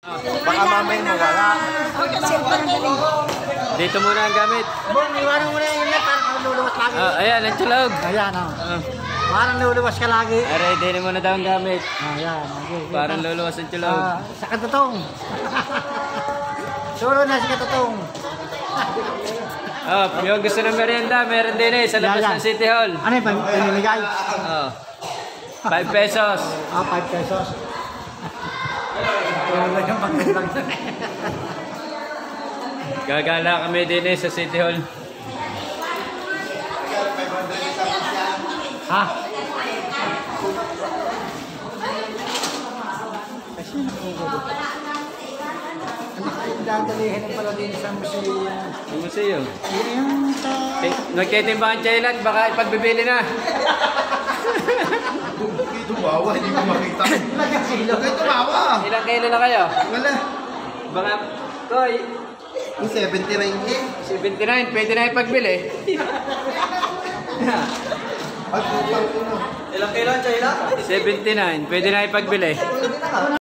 Baka mamaya mawala. Dito muna ang gamit. Bong, iwanan mo na yung net, parang luluwas lagi. Ayan, ang tulog. Ayan, parang luluwas ka lagi. Aray, dito muna daw ang gamit. Ayan, okay. Parang luluwas ang tulog. Sa katutong. Suro na sa katutong. Yung gusto ng merienda, meron din sa labas ng City Hall. Ano yung pamimigay? 5 pesos. 5 pesos. Wala yung pagkalang. Gagala kami din sa City Hall. Ha? Dadalihin ng pala din sa museo. Ang museo. Yung sa... Nagtitimbangan Thailand, baka ipagbibili na. Tumawa, hindi ko makita. Bakit tumawa? Ilang kilo na kayo? Wala. Baka, Koy, Yung 79 eh. 79, pwede na ipagbili. Ay, putang ina. Ilang kailan, Chayla? 79, pwede na ipagbili.